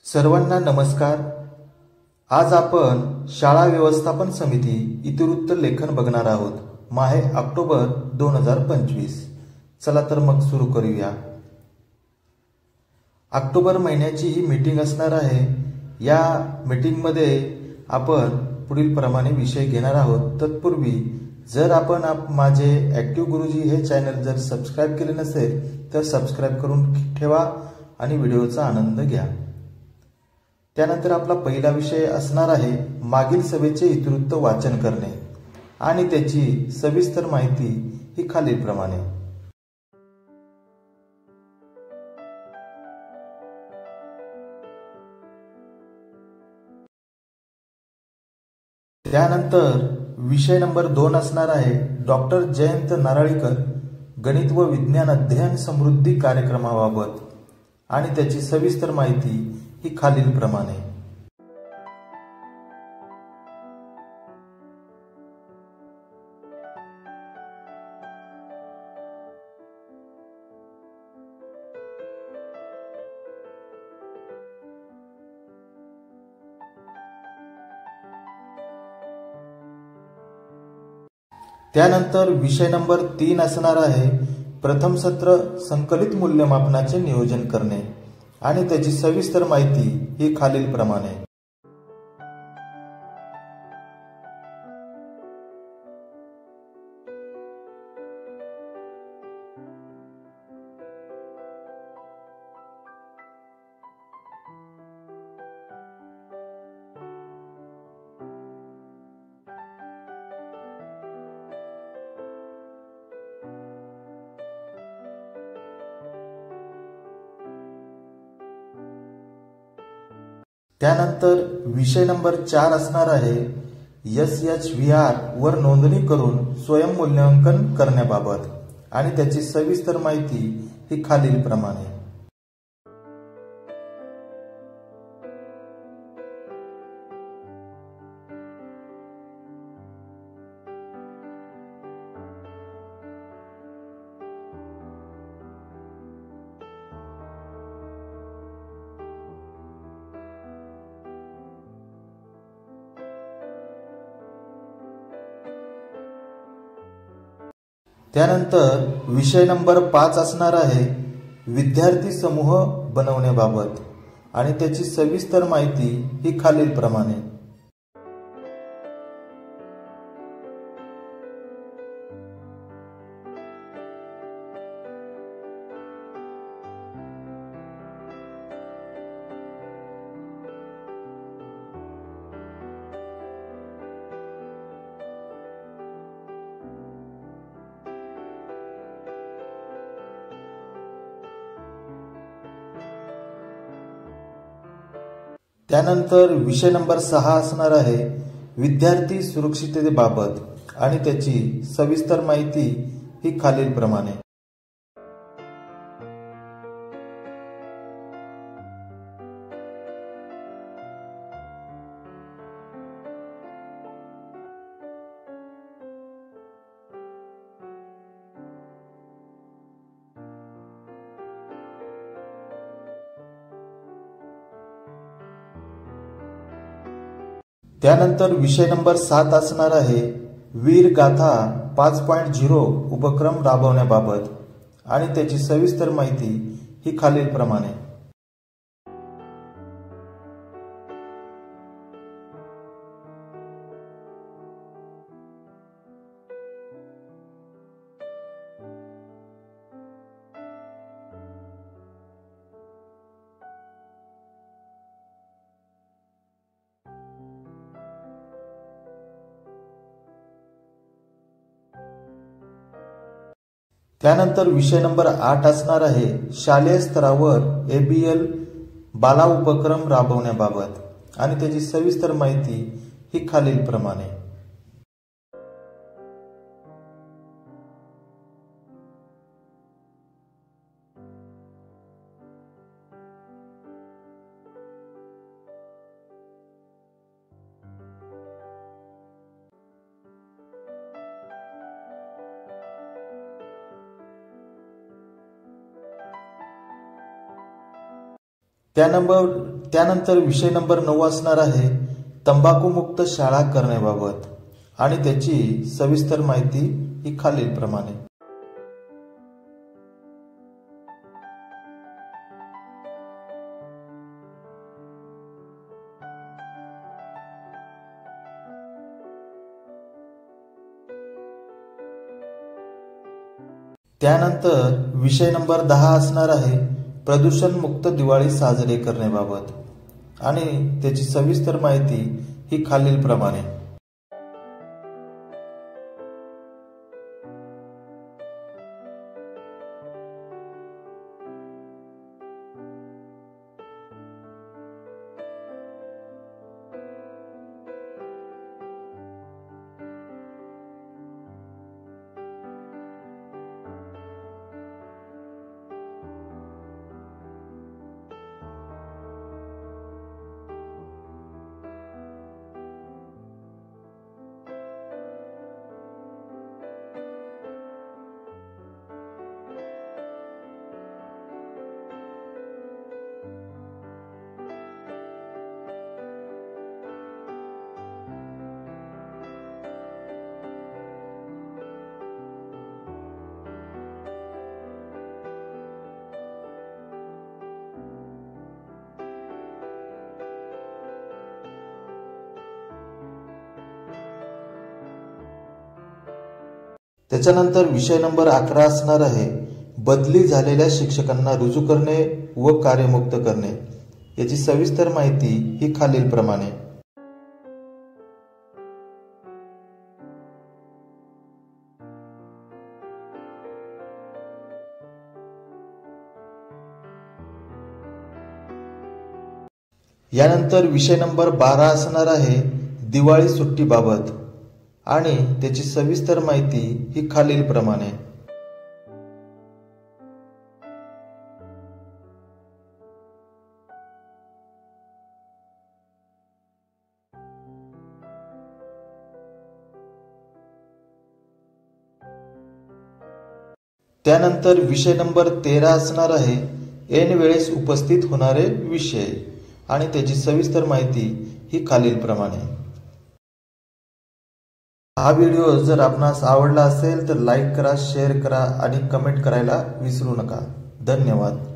सर्वांना नमस्कार। आज आपण शाळा व्यवस्थापन समिती इतिवृत्त लेखन बघणार आहोत। माहे ऑक्टोबर 2025। चला तर मग सुरू करूया। ऑक्टोबर महिन्याची ही मीटिंग असणार आहे। या मीटिंग मध्ये आपण पुढील प्रमाणे विषय घेणार आहोत। तत्पूर्वी जर आपण माझे ॲक्टिव्ह गुरुजी हे चॅनल जर सबस्क्राइब केले नसेल तर सबस्क्राइब करून ठेवा आणि व्हिडिओचा आनंद घ्या। त्यानंतर आपला पहिला विषय असणार आहे मागील सभेचे इतिवृत्त वाचन करणे आणि त्याची सविस्तर माहिती ही खालीलप्रमाणे। त्यानंतर विषय नंबर 2 असणार आहे डॉक्टर जयंत नारळीकर गणित व विज्ञान अध्ययन समृद्धी कार्यक्रमाबाबत आणि त्याची सविस्तर माहिती ही खालीलप्रमाणे। त्यानंतर विषय नंबर 3 असणार आहे प्रथम सत्र संकलित मूल्यमापनाचे नियोजन करणे आणि त्याची सविस्तर माहिती ही खालीलप्रमाणे। त्यानंतर विषय नंबर 4 असणार आहे SHVR वर नोंदणी करून स्वयंमूल्यांकन करण्याबाबत आणि त्याची सविस्तर माहिती ही खालीलप्रमाणे। त्यानंतर विषय नंबर 5 असणार आहे विद्यार्थी समूह बनवण्याबाबत आणि त्याची सविस्तर माहिती ही खालीलप्रमाणे। त्यानंतर विषय नंबर 6 असणार आहे विद्यार्थी सुरक्षिततेबाबत आणि त्याची सविस्तर माहिती ही खालीलप्रमाणे। त्यानंतर विषय नंबर 7 असणार आहे वीर गाथा 5.0 उपक्रम राबवण्याबाबत आणि त्याची सविस्तर माहिती ही खालीलप्रमाणे। त्यानंतर विषय नंबर 8 असणार आहे शालेय स्तरावर ABL बाला उपक्रम राबवण्याबाबत आणि त्याची सविस्तर माहिती ही खालीलप्रमाणे। त्यानंतर विषय नंबर 9 असणार आहे तंबाखूमुक्त शाळा करण्याबाबत आणि त्याची सविस्तर माहिती ही खालीलप्रमाणे. त्यानंतर विषय नंबर 10 असणार आहे प्रदूषण मुक्त दिवाळी साजरे करण्याबाबत आणि त्याची सविस्तर माहिती ही खालीलप्रमाणे. त्याच्यानंतर विषय नंबर 11 असणार आहे बदली झालेल्या शिक्षकांना रुजू करणे व कार्यमुक्त करणे. याची सविस्तर माहिती ही खालीलप्रमाणे. यानंतर विषय नंबर 12 असणार आहे दिवाळी सुट्टीबाबत आणि त्याची सविस्तर माहिती ही खालीलप्रमाणे. त्यानंतर विषय नंबर 13 असणार आहे ऐन वेळेस उपस्थित होणारे विषय आणि त्याची सविस्तर माहिती ही खालीलप्रमाणे. हा व्हिडिओ जर आपणास आवडला असेल तर लाईक करा, शेअर करा आणि कमेंट करायला विसरू नका. धन्यवाद.